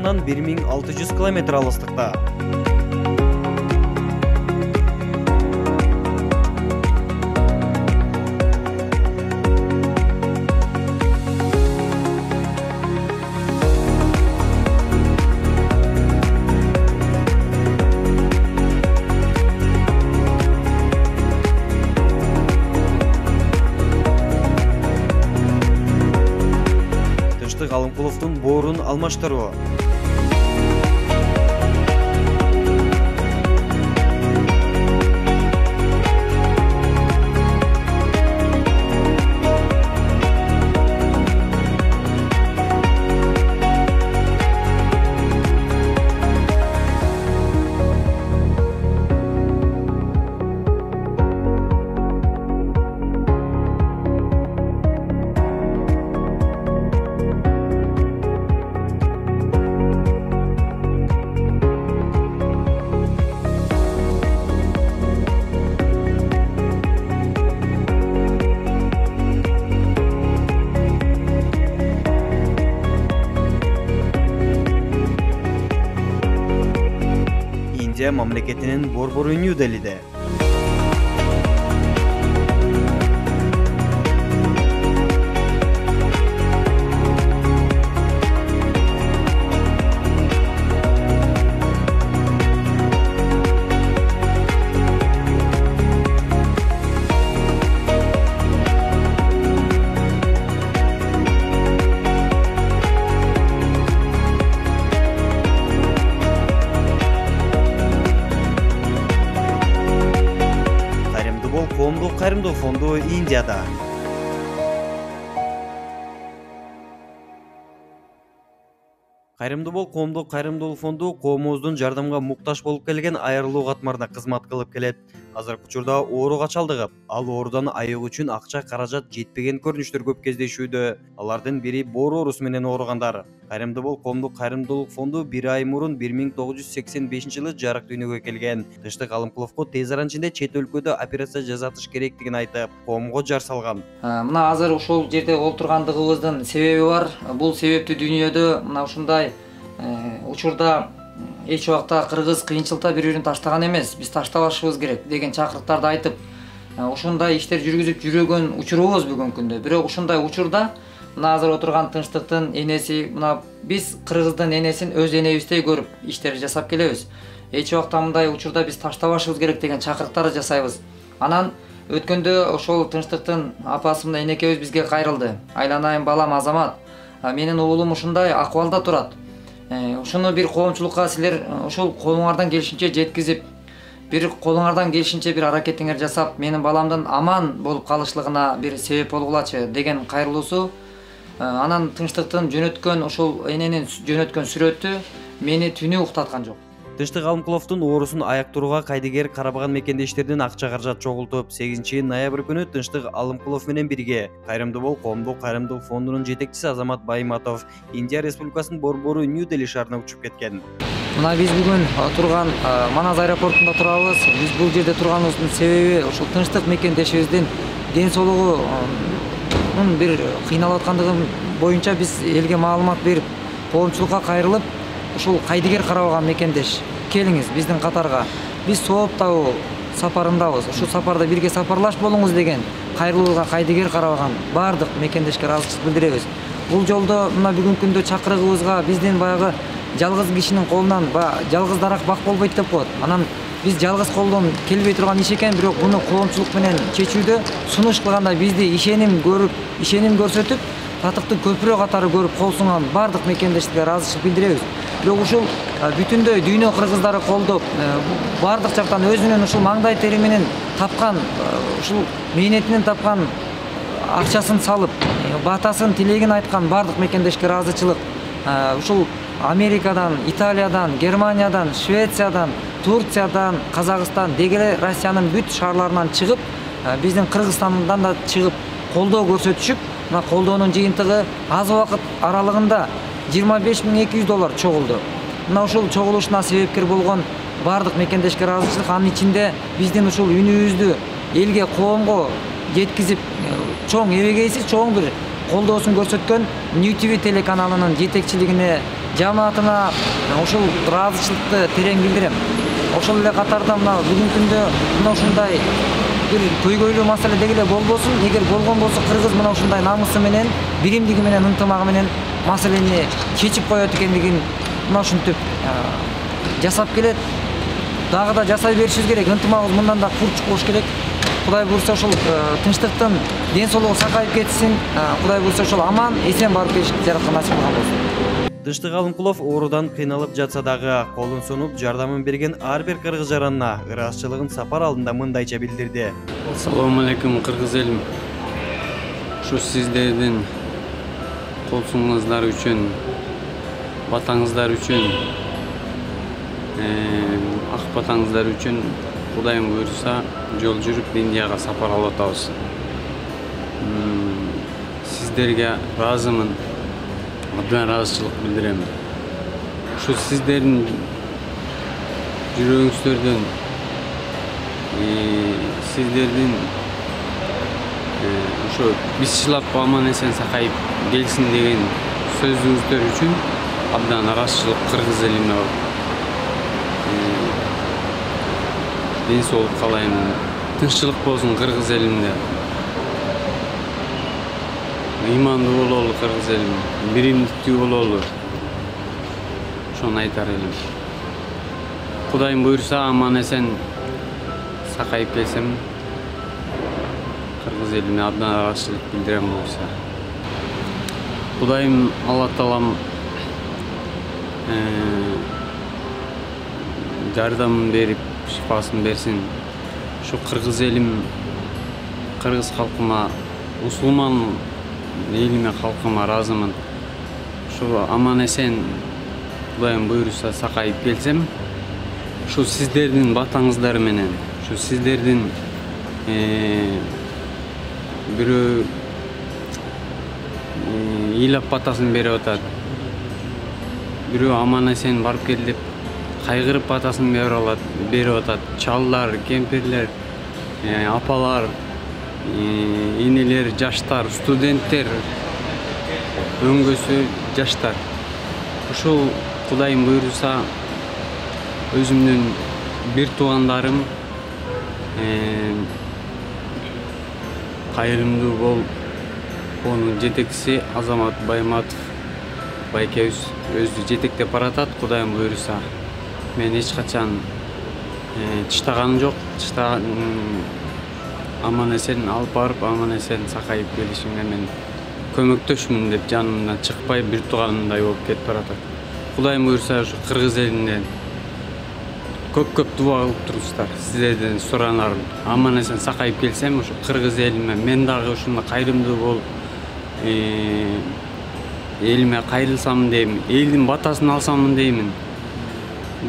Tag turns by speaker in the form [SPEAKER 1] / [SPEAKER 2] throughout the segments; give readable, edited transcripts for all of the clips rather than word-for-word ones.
[SPEAKER 1] шаарынан 1600 км алыстыкта. Тынчтык Алымкуловдун боорун алмаштыруу. Индия мамлекетинин борбору Нью-Делиде. Коомдук кайрымдуулук фонду Индияда. Кайрымды бол коомдук кайрымдуулук фонду коомубуздун жардамга муктаж болуп келген айрылуу катмарына кызмат кылып келет. Азыркы учурда ооруга чалдыгып, ал оорудан айыгуу үчүн акча каражат жетпеген көрүнүштөр көп кездешүүдө. Алардын бири боор оорусу менен ооругандар. Кайрымды бол коомдук кайрымдуулук фонду 1 ай мурун 1985-жылы жарык дүйнөгө келген. Тынчтык Алымкуловго тез аран ичинде чет өлкөдө операция жасатыш керектигин айтып, коомго жар салган.
[SPEAKER 2] Мына азыр ушул жерде олтургандыгыбыздын себеби бар. Бул себепти дүйнөдө мына ушундай учурда эч убакта кыргыз кыйынчылыкта бири-бирин таштаган эмес. Биз таштабашыбыз керек деген чакырыктарды айтып, ушундай иштер жүргүзүп жүргөн учурубуз бүгүнкү күндө. Бирок ушундай учурда мына азыр отурган Тынчтыктын энеси, мына биз кыргыздын энесин өз энебиздей көрүп иштер жасап келебиз. Эч убакта мындай учурда биз таштабашыбыз керек деген чакырыктарды жасайбыз. Анан өткөндө ошол Тынчтыктын апасы менен энекебиз бизге кайрылды. Айланайын балам Азамат, менин уулум ушундай акыбалда турат. Ушуну бир коомчулукка силер ошол колуңардан келишинче жеткизип, бир колуңардан келишинче бир аракетиңер жасап, менин баламдын аман болуп калышлыгына бир себеп болгулачы деген кайрылуусу. Анан Тынчтыктын жөнөткөн ошол эненин жөнөткөн сүрөтү мени түнү уктаткан жок.
[SPEAKER 1] Тынчтык Алымкуловдун оорусун аяктырууга кайдыгер карабаган мекендештердин акча каражат чогултуп, 8-ноябрь күнү Тынчтык Алымкулов менен бирге Кайрымды бол коомдук кайрымдуулук фондунун жетекчиси Азамат Байматов Индия Республикасынын борбору Нью-Дели шаарына учуп кеткен.
[SPEAKER 2] Мына биз бүгүн турган Манас аэропортунда турабыз. Биз бул жерде турганыбыздын себеби ушул Тынчтык мекендешибиздин ден соолугунун бир кыйналып аткандыгы боюнча биз элге маалымат берип, коомчулукка кайрылып, ушул кайдыгер карабаган мекендеш, келиңиз биздин катарга. Биз сооп табуу сапарындабыз. Ушул сапарда бирге сапарлаш болуңуз деген кайрылууга кайдыгер карабаган бардык мекендешке ыраазычылык билдиребиз. Бул жолдо мына бүгүнкү күндө чакырыгыбызга биздин баягы жалгыз кишинин колунан жалгыз дарак бак болбойт деп коет. Анан биз жалгыз колдон келбей турган иш экен, бирок буну коомчулук менен чечүүдө сунуш кылганда бизди ишеним көрсөтүп, татыктуу көпүрө катары көрүп кол сунган бардык мекендештерге ыраазычылык билдиребиз. Бирок ушул бүтүндөй дүйнө кыргыздары колдоп, бардык жактан өзүнүн ушул маңдай тери менен тапкан, ушул мээнетинен тапкан акчасын салып, батасын, тилегин айткан бардык мекендешке ыраазычылык. Ушул Америкадан, Италиядан, Германиядан, Швециядан, Турциядан, Казакстан, дегеле Россиянын бүт шаарларынан чыгып, биздин Кыргызстандан да чыгып колдоо көрсөтүшүп, мына колдоонун жыйынтыгы аз убакыт аралыгында $25.200 чогулду. Мына ушул чогулушуна себепкер болгон бардык мекендешке ыраазычылык, анын ичинде биздин ушул үнүбүздү элге, коомго жеткизип, чоң эбегейсиз чоң бир колдоосун көрсөткөн New TV телеканалынын жетекчилигине жамаатына ошол ыраазычылыкты терең билдирем. Ошол эле катарда мына бүгүнкү күндө мына ушундай бир көйгөйлүү маселе деги эле болбосун, эгер болгон болсо кыргыз мына ушундай намысы менен, биримдиги менен, ынтымагы менен маселени чечип коет экендигин мына ушинтип жасап келет. Дагы да жасай беришибиз керек. Ынтымагыбыз мындан да курч болуш керек. Кудай буйрса ошол тынчтыктын, ден соолугу сакайып кетсин. Кудай буйрса ошол аман, эсен барып келишти жараткан насип кылган болсун.
[SPEAKER 1] Тынчтык Алымкулов оорудан кыйналып жатса дагы колун сунуп жардамын берген ар бир кыргыз жаранына ыраазычылыгын сапар алдында мындайча билдирди.
[SPEAKER 3] Assalomu alaykum кыргыз элим. Ушу сиздердин кол суңуңуздар үчүн, батаңыздар үчүн, ак батаңыздар үчүн Кудайым буйрса жол жүрүп Индияга сапар алып атабыз. Сиздерге ыраазымын. Абдан ыраазычылык билдирем. Ушу сиздердин жүрөгүңүздөрдөн, сиздердин ошо биз чылап аман эсен сакайып келсин деген сөзүңүздөр үчүн абдан ыраазычылык кыргыз элине ден соолук каалайм. Тынччылык болсун кыргыз элимде. Ыймандуу бололу кыргыз элим, биримдиктүү бололу. Ошону айтар элим. Кудайым буйрса аман эсен сакайып келсем, кыргыз элине абдан ыраазычылык билдирем буйрса. Кудайым Алла Таалам жардамын берип, шифасын берсин. Şu kırgız elim, kırgız halkıma, Müslüman elime halkıma razımın. Şu aman esen Kudayım buyursa sakayıp gelsem, şu sizlerden batağınızlar menen, şu sizlerden biri iyilap batasını beri otat, biri aman esen barıp gelip kaygırıp batasını beri otat, çallar, kemperler, apalar, ineler, yaşlar, studentler, öngösü yaşlar. Uşul Kudayım buyursa özümdün bir tuğanlarım Kayırımdı bol onun jetekçisi Azamat Baymatov Байкебиз өзү жетектеп баратат. Кудайым буйруса мен эч качан тыштаганым жок. Аман эсен алып барып, аман эсен сакайып келишимге мен көмөктөшмүн деп жанымдан чыкпай бир тууганымдай болуп кетип баратат. Кудайым буйруса ушу кыргыз элинен көп дуа кылып туруңуздар. Сиздерден суранарым, аман эсен сакайып келсем, ушу кыргыз элиме мен дагы ушундай кайрымдуу болуп элиме кайрылсам дейм, элдин батасын алсамын деймин.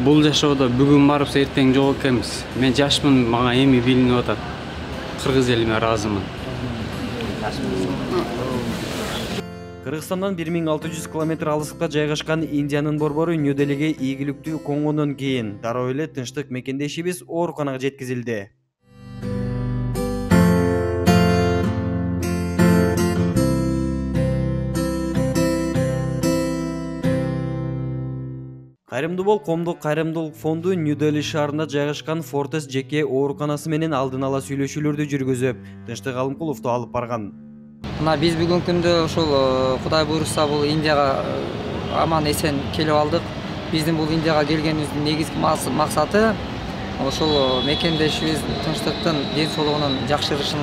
[SPEAKER 3] Бул жашоодо бүгүн барып эртең жок экенбиз. Мен жашмын, мага эми билинип атат. Кыргыз элиме ыраазымын.
[SPEAKER 1] Кыргызстандан 1600 км алыстыкта жайгашкан Индиянын борбору Нью-Делиге ийгиликтүү коңгондон кийин дароо эле тынчтык мекендешибиз ооруканага жеткизилди. Кайрымдуу бол коомдук кайрымдуулук фонду Нью-Дели шаарында жайгашкан Fortis жеке ооруканасы менен алдын ала сүйлөшүүлөрдү жүргүзүп, Тынчтык Алымкуловду алып барган.
[SPEAKER 2] Мына биз бүгүнкү күндө ошол Кудай буйрса бул Индияга аман эсен келип алдык. Биздин бул Индияга келгенибиздин негизги максаты ошол мекендешибиз тынчтыктын, ден соолугунун жакшырышын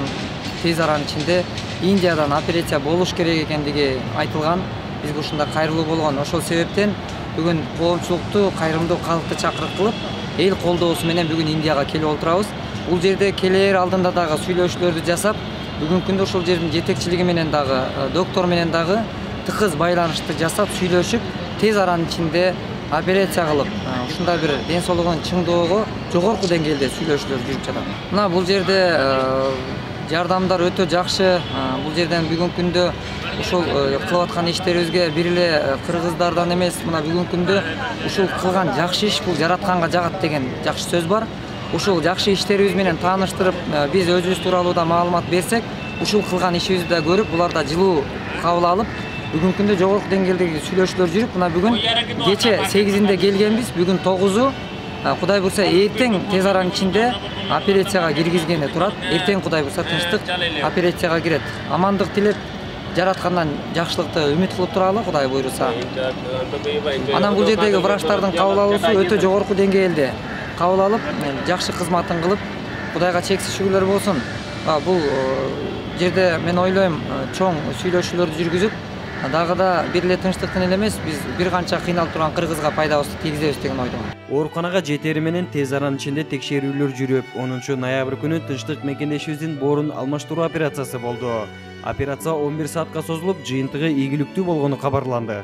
[SPEAKER 2] тез аранын ичинде Индиядан операция болуш керек экендиги айтылган. Бизге ушундай кайрылуу болгон. Ошол себептен бүгүн коомчулукту, кайрымдуу калкты чакырык кылып, эл колдоосу менен бүгүн Индияга келип отурабыз. Бул жерде келер алдында дагы сүйлөшүүлөрдү жасап, бүгүнкү күндө ошол жердин жетекчилиги менен дагы, доктор менен дагы тыкыз байланышты жасап, сүйлөшүп, тез аранын ичинде операция кылып, ушундай бир ден соолугунун чыңдоого жогорку деңгээлде сүйлөшүүлөр жүрүп жатат. Мына бул жерде жардамдар өтө жакшы. Бул жерден бүгүнкү күндө ушул кылып аткан иштерибизге бир эле кыргыздардан эмес, мына бүгүнкү күндө ушул кылган жакшы иш бул жаратканга жагат деген жакшы сөз бар. Ушул жакшы иштерибиз менен тааныштырып, биз өзүбүз тууралуу да маалымат берсек, ушул кылган ишибизди да көрүп, булар да жылуу кабыл алып, бүгүнкү күндө жогорку деңгээлдеги сүйлөшүүлөр жүрүп, мына бүгүн кече 8-inde келгенбиз, бүгүн 9-у. Кудай бурса эртең тез аранын ичинде операцияга киргизгени турат. Эртең Кудай бурса тынчтык операцияга кирет. Амандык тилеп, жараткандан жакшылыкты үмүт кылып туралы, Кудай буйруса. Анан бул жердеги врачтардын кабыл алуусу өтө жогорку деңгээлде кабыл алып, жакшы кызматын кылып, Кудайга чексиз шүгүрлөр болсун. Бул жерде мен ойлойм, чоң сүйлөшүүлөрдү жүргүзүп, дагы да бир эле тынчтыктын эле эмес, биз бир канча кыйналып турган кыргызга пайдабызды тийгизебиз деген ойдомун.
[SPEAKER 1] Ооруканага жетери менен тез аранын ичинде текшерүүлөр жүрүп, 10-ноябрь күнү тынчтык мекендешибиздин боорун алмаштыруу операциясы болду. Операция 11 саатка созулуп, жыйынтыгы ийгиликтүү болгону кабарланды.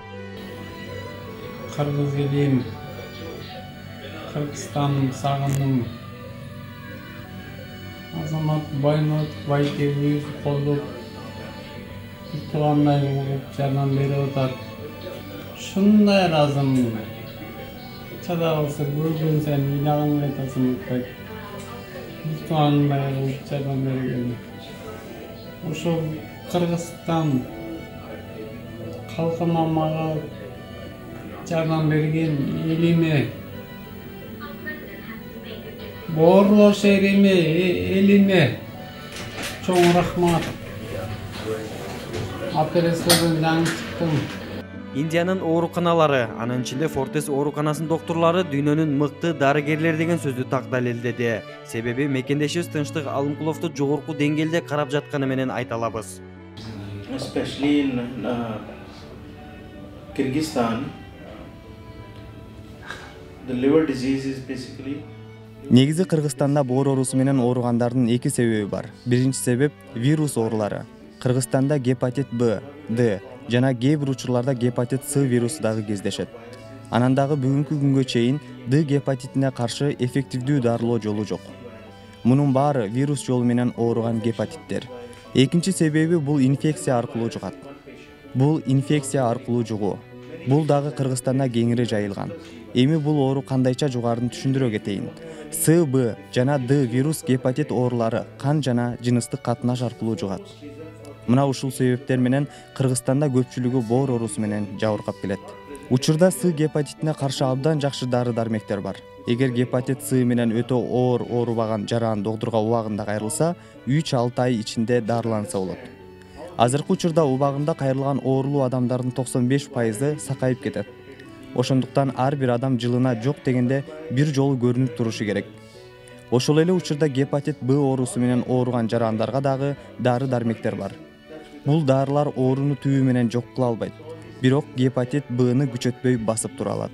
[SPEAKER 3] Кыргыз элим, Кыргызстаным сагындым. Азамат Байтегиев колдоп, туугандай болуп жардам берип атат. Шундай ыраазымын. Чада болсо көргөн сайын ыйлаган айтасың атпайт. Туугандай болуп жардам берген. Ошо Кыргызстан калкыма мага жардам берген элиме, Борло шериме, элиме чоң рахмат. Операциядан жаңы чыктым.
[SPEAKER 1] Индиянын ооруканалары, анын ичинде Фортес ооруканасынын докторлору дүйнөнүн мыкты дарыгерлер деген сөздү так далилдеди. Себеби мекендешибиз Тынчтык Алымкуловду жогорку деңгээлде карап жатканы менен айта алабыз.
[SPEAKER 4] Especially in Kyrgyzstan, the liver disease is basically.
[SPEAKER 5] Негизи Кыргызстанда боор оорусу менен ооругандардын эки себеби бар. Биринчи себеп вирус оорулары. Кыргызстанда гепатит Б, Д жана кээ бир учурларда гепатит С вирусу дагы кездешет. Анан дагы бүгүнкү күнгө чейин Д гепатитине каршы эффективдүү дарылоо жолу жок. Мунун баары вирус жолу менен ооруган гепатиттер. Экинчи себеби бул инфекция аркылуу жугат. Бул инфекция аркылуу жугуу. Бул дагы Кыргызстанда кеңири жайылган. Эми бул оору кандайча жугаарын түшүндүрө кетейин. С, Б жана Д вирус гепатит оорулары кан жана жыныстык катнаш аркылуу жугат. Мына ушул себептер менен Кыргызстанда көпчүлүгү боор оорусу менен жабыркап келет. Учурда С гепатитине каршы абдан жакшы дары-дармектер бар. Эгер гепатит С менен өтө оор оорубаган жаран докторго убагында кайрылса, 3-6 ай ичинде дарыланса болот. Азыркы учурда убагында кайрылган оорулуу адамдардын 95% сакайып кетет. Ошондуктан ар бир адам жылына жок дегенде бир жолу көрүнүп турушу керек. Ошол эле учурда гепатит Б оорусу менен ооруган жарандарга дагы дары-дармектер бар. Бул дарылар ооруну түбү менен жок кыла албайт, бирок гепатит Бны күчөтпөй басып тура алат.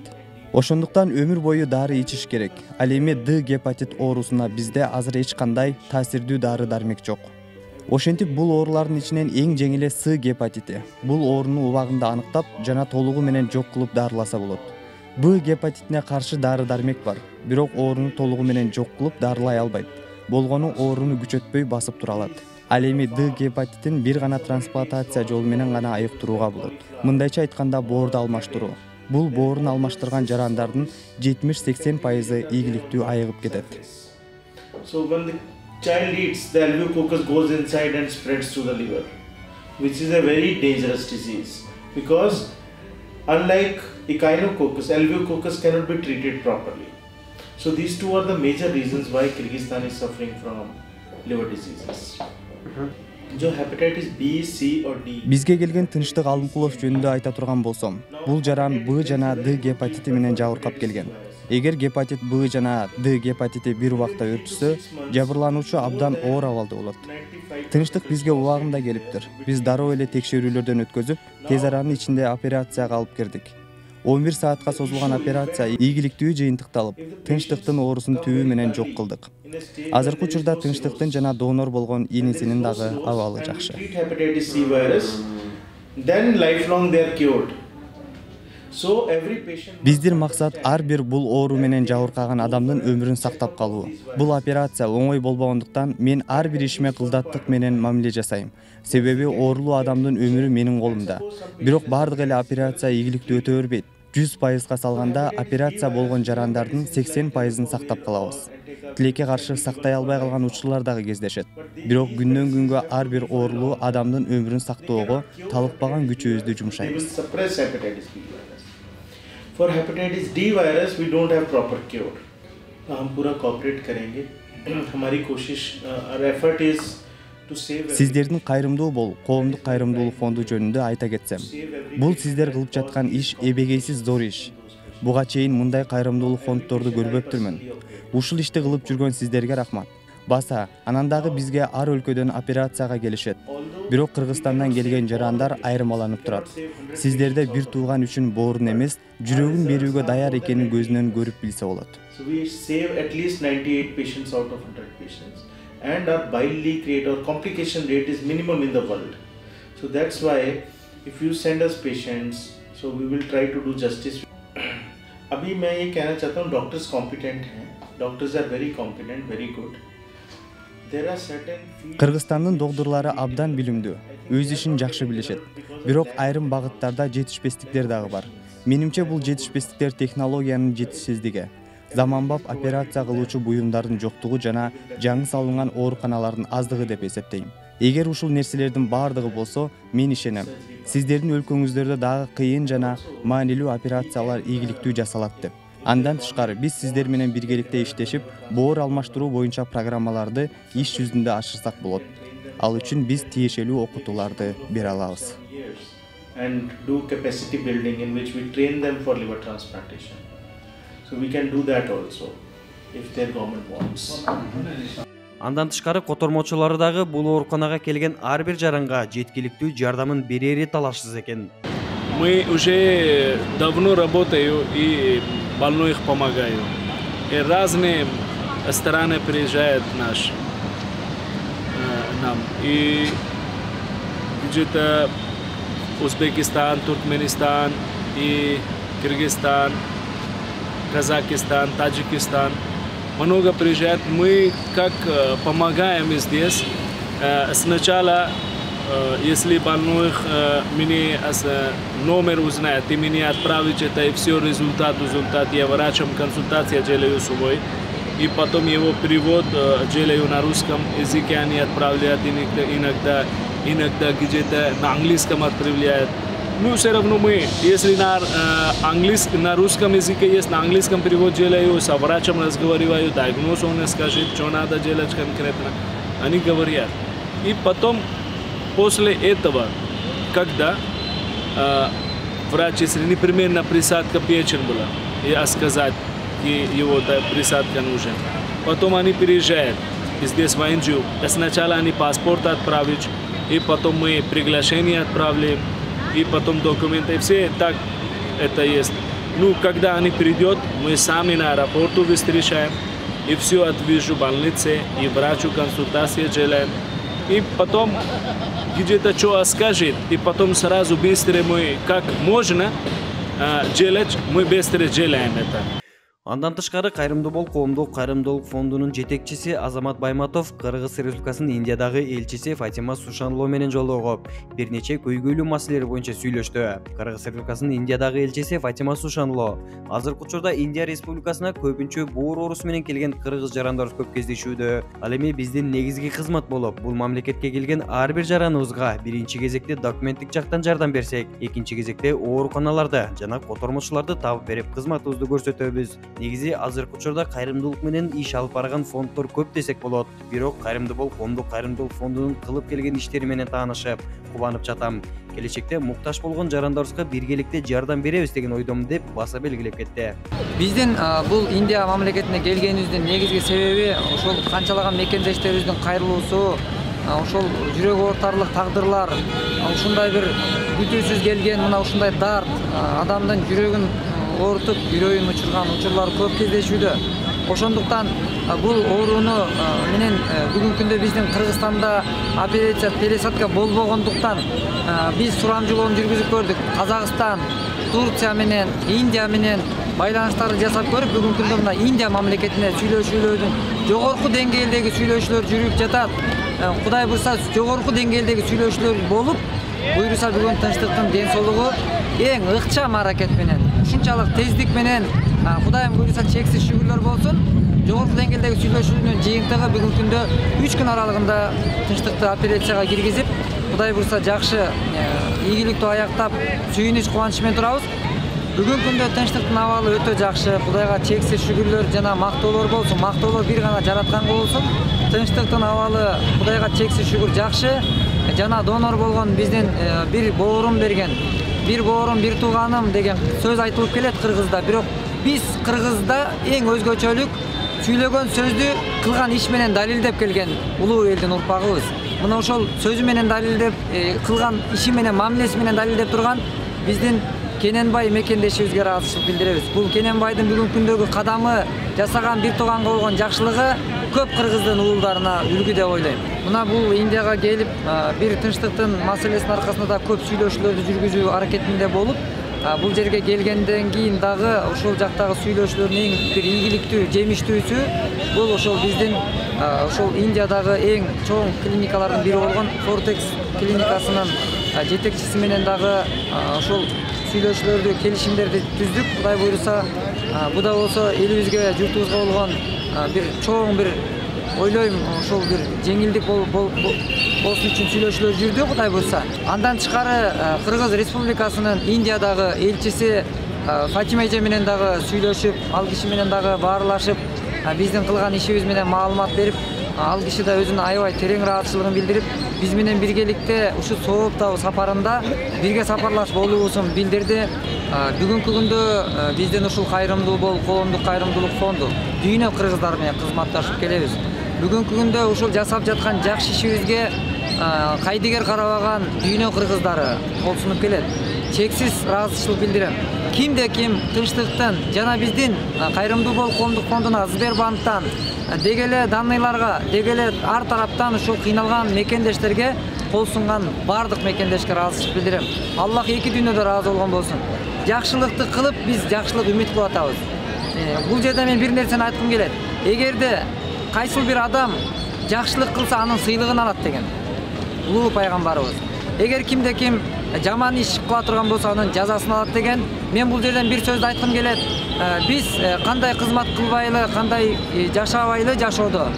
[SPEAKER 5] Ошондуктан өмүр бою дары ичиш керек. Ал эми Д гепатит оорусуна бизде азыр эч кандай таасирдүү дары-дармек жок. Ошентип бул оорулардын ичинен эң жеңили С гепатити. Бул ооруну убагында аныктап жана толугу менен жок кылып дарыласа болот. Б гепатитине каршы дары-дармек бар, бирок ооруну толугу менен жок кылып дарылай албайт. Болгону ооруну күчөтпөй басып тура алат. Ал эми Д гепатитин бир гана трансплантация жолу менен гана айыктырууга болот. Мындайча айтканда боорду алмаштыруу. Бул боорун алмаштырган жарандардын 70-80% ийгиликтүү айыгып кетет.
[SPEAKER 4] So when the child eats, the alveococcus goes inside and spreads to the liver, which is a very dangerous disease because unlike echinococcus, alveococcus cannot be treated properly. So these two are the major reasons why Kyrgyzstan is suffering from liver diseases. Jo hepatitis B, C or D.
[SPEAKER 5] Бизге келген Тынчтык Алымкулов жөнүндө айта турган болсом, бул жаран Б жана Д гепатити менен жабыркап келген. Эгер гепатит Б жана Д гепатити бир убакта өртүшсө, жабырлануучу абдан оор абалда болот. Тынчтык бизге убагында келиптир. Биз дароо эле текшерүүлөрдөн өткөзүп, тез аранын ичинде операцияга алып кирдик. 11 саатка созулган операция ийгиликтүү жыйынтыкты алып, Тынчтыктын оорусун түбү менен жок кылдык. Азыркы учурда Тынчтыктын жана донор болгон инисинин дагы абалы жакшы.
[SPEAKER 4] Hepatitis C virus, then lifelong they are cured. So every patient.
[SPEAKER 5] Биздин максат ар бир бул оору менен жабыркаган адамдын өмүрүн сактап калуу. Бул операция оңой болбогондуктан мен ар бир ишиме кылдаттык менен мамиле жасайм. Себеби оорулуу адамдын өмүрү менин колумда. Бирок бардык эле операция ийгиликтүү өтө бербейт. 100% салганда операция болгон жарандардын 80%-ын сактап калабыз. Тилекке каршы сактай албай калган учурлар дагы кездешет. Бирок күндөн күнгө ар бир оорулуу адамдын өмүрүн сактоого талыкпаган күчүбүздү жумшайбыз.
[SPEAKER 4] For hepatitis D virus we don't have proper cure. हम पूरा cooperate करेंगे. हमारी कोशिश our effort is to save.
[SPEAKER 5] Сиздердин кайрымдуу бол коомдук кайрымдуулук фонду жөнүндө айта кетсем, бул сиздер кылып жаткан иш эбегейсиз зор иш. Буга чейин мындай кайрымдуулук фонддорду көрбөптүрмүн. Ушул ишти кылып жүргөн сиздерге рахмат. Баса, анан дагы бизге ар өлкөдөн операцияга келишет. Бирок Кыргызстандан келген жарандар айырмаланып турат. Сиздерде бир тууган үчүн боорун эмес, жүрөгүн берүүгө даяр экенин көзүнөн көрүп билсе болот.
[SPEAKER 4] So we save at least 98 patients out of 100 patients, and our bile leak rate or complication rate is minimum in the world. So that's why if you send us patients, so we will try to do justice. अभी मैं ये कहना चाहता हूँ, doctors competent हैं, doctors are very competent, very good. There are certain.
[SPEAKER 5] Кыргызстандын доктурлары абдан билимдүү, өз ишин жакшы билишет. Бирок айрым багыттарда жетишпестиктер дагы бар. Менимче бул жетишпестиктер технологиянын жетишсиздиги, заманбап операция кылуучу буюмдардын жоктугу жана жаңы салынган ооруканалардын аздыгы деп эсептейм. Эгер ушул нерселердин баардыгы болсо, мен ишенем, сиздердин өлкөңүздөрдө дагы кыйын жана маанилүү операциялар ийгиликтүү жасалат деп. Андан тышкары биз сиздер менен биргеликте иштешип, боор алмаштыруу боюнча программаларды иш жүзүндө ашырсак болот. Ал үчүн биз тиешелүү окутууларды бере алабыз.
[SPEAKER 4] And do capacity building in which we train them for liver transplantation. So we can do that also if their government wants.
[SPEAKER 1] Андан тышкары котормочулары дагы бул ооруканага келген ар бир жаранга жеткиликтүү жардамын берери талашсыз экен.
[SPEAKER 6] Мы уже давно работаю и больных помогаю. И разные страны приезжают нам. И где-то Узбекистан, Туркменистан, и Кыргызстан, Казахстан, Таджикистан. Много приезжают. Мы как помогаем здесь. Сначала, если больных мне номер узнает, и меня отправить это и все результат, я врачом консультация делаю с собой. И потом его перевод делаю на русском языке, они отправляют иногда где-то на английском отправляют. Ну, все равно мы, если на русском языке есть, на английском перевод делаю, с врачом разговариваю, диагноз он скажет, что надо делать конкретно. Они говорят. И потом, после этого, когда врач, если непременно присадка печень была, я сказать, его присадка нужен. Потом они приезжают здесь в Индию. Сначала они паспорт отправят, и потом мы приглашение отправляем, и потом документы. Все так это есть. Ну, когда они придут, мы сами на аэропорту встречаем, и все отвезу в больнице, и врачу консультацию делаем. И потом где-то что скажет, и потом сразу быстро мы, как можно делать, мы быстро делаем это.
[SPEAKER 1] Андан тышкары Кайрымдуу бол коомдук кайрымдуулук фондунун жетекчиси Азамат Байматов Кыргыз Республикасынын Индиядагы элчиси Фатима Сушанло менен жолугуп, бир нече көйгөйлүү маселелер боюнча сүйлөштү. Кыргыз Республикасынын Индиядагы элчиси Фатима Сушанло азыркы учурда Индия Республикасына көбүнчө боор оорусу менен келген кыргыз жарандар көп кездешүүдө. Ал эми биздин негизги кызмат болуп, бул мамлекетке келген ар бир жараныбызга биринчи кезекте документтик жактан жардам берсек, экинчи кезекте ооруканаларды жана котормочуларды табып берип кызматыбызды көрсөтөбүз. Негизи азыркы учурда кайрымдуулук менен иш алып барган фонддор көп десек болот. Бирок Кайрымдуу бол коомдук кайрымдуулук фондунун кылып келген иштери менен таанышып, кубанып жатам. Келечекте муктаж болгон жарандарыбызга биргеликте жардам беребиз деген ойдомун деп баса белгилеп кетти.
[SPEAKER 2] Биздин бул Индия мамлекетине келгенибиздин негизги себеби ошол канчалаган мекендештерибиздин кайрылуусу, ошол жүрөк оортарлык тагдырлар, ушундай бир күтүүсүз келген мына ушундай дарт адамдын жүрөгүн оорутуп, жүрөгүн учурган учурлар көп кездешүүдө. Ошондуктан бул ооруну менен бүгүнкү күндө биздин Кыргызстанда операция пересадка болбогондуктан биз сурамжылоон жүргүзүп көрдүк. Казакстан, Турция менен, Индия менен байланыштарды жасап көрүп, бүгүнкү күндө мына Индия мамлекетине сүйлөшүүлөрдүн жогорку деңгээлдеги сүйлөшүүлөр жүрүп жатат. Кудай буйрса жогорку деңгээлдеги сүйлөшүүлөр болуп, буйруса бүгүн тынчтыктын ден соолугу эң ыкчам аракет менен ушунчалык тездик менен Кудайым буйруса чексиз шүгүрлөр болсун. Жогорку деңгээлдеги сүйлөшүүнүн жыйынтыгы бүгүнкү күндө 3 күн аралыгында тынчтыкты операцияга киргизип, Кудай буйруса жакшы ийгиликтүү аяктап сүйүнүч кубаныч менен турабыз. Бүгүнкү күндө тынчтыктын абалы өтө жакшы. Кудайга чексиз шүгүрлөр жана мактоолор болсун. Мактоолор бир гана жаратканга болсун. Тынчтыктын абалы Кудайга чексиз шүгүр жакшы. Жана донор болгон биздин бир боорум берген, бир боорум бир тууганым деген сөз айтылып келет кыргызда. Бирок биз кыргызда эң өзгөчөлүк сүйлөгөн сөздү кылган иш менен далилдеп келген улуу элдин урпагыбыз. Мына ошол сөзү менен далилдеп, кылган иши менен, мамилеси менен далилдеп турган биздин Кененбай мекендешибизге ыраазычылык билдиребиз. Бул Кененбайдын бүгүнкү күндөгү кадамы, жасаган бир тууганга болгон жакшылыгы көп кыргыздын уулдарына үлгү деп ойлойм. Мына бул Индияга келип, бир тынчтыктын маселесинин аркасында да көп сүйлөшүүлөрдү жүргүзүү аракетинде болуп, бул жерге келгенден кийин дагы ошол жактагы сүйлөшүүлөрдүн эң бир ийгиликтүү, жемиштүүсү бул ошол биздин ошол Индиядагы эң чоң клиникалардын бири болгон Fortex клиникасынын жетекчиси менен дагы ошол сүйлөшүүлөрдү, келишимдерди түздүк. Кудай буйруса, бу да болсо элибизге, журтубузга болгон бир чоң бир ойлойм, ошол бир жеңилдик болсун үчүн сүйлөшүүлөр жүрдү, Кудай буйруса. Андан тышкары Кыргыз Республикасынын Индиядагы элчиси Фатима эже менен дагы сүйлөшүп, ал киши менен дагы баарлашып, биздин кылган ишибиз менен маалымат берип, ал киши да өзүнүн аябай терең ыраазычылыгын билдирип, биз менен биргеликте ушу сооптагы сапарында бирге сапарлаш болуубузун билдирди. Бүгүнкү күндө биздин ушул кайрымдуу бол коомдук кайрымдуулук фонду дүйнө кыргыздары менен кызматташып келебиз. Бүгүнкү күндө ушул жасап жаткан жакшы ишибизге кайдыгер карабаган дүйнө кыргыздары болсунуп келет. Чексиз ыраазычылык билдирем. Кимде ким тынчтыктын жана биздин кайрымдуу бол коомдук фондуна, Сбербанктан, деги эле данныйларга, деги эле ар тараптан ушул кыйналган мекендештерге кол сунган бардык мекендешке ыраазычылык билдирем. Аллах эки дүйнөдө ыраазы болгон болсун. Жакшылыкты кылып, биз жакшылык үмүт кылып атабыз. Бул жерде мен бир нерсени айткым келет. Эгерде кайсыл бир адам жакшылык кылса, анын сыйлыгын алат деген улуу пайгамбарыбыз. Эгер кимде ким жаман иш кыла турган болсо, анын жазасын алат деген. Мен бул жерден бир сөздү айткым келет. Биз кандай кызмат кылбайлы, кандай жашабайлы жашоодо,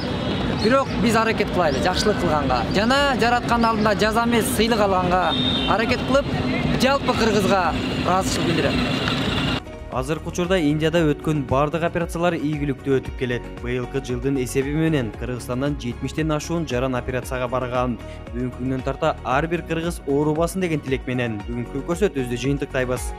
[SPEAKER 2] бирок биз аракет кылайлы жакшылык кылганга, жана жараткандын алдында жаза эмес, сыйлык алганга аракет кылып, жалпы кыргызга ыраазычылык билдирем.
[SPEAKER 1] Азыркы учурда Индияда өткөн бардык операциялар ийгиликтүү өтүп келет. Быйылкы жылдын эсеби менен Кыргызстандан 70тен ашуун жаран операцияга барган. Бүгүнкү күндөн тарта ар бир кыргыз оорубасын деген тилек менен бүгүнкү көрсөтүүбүздү жыйынтыктайбыз.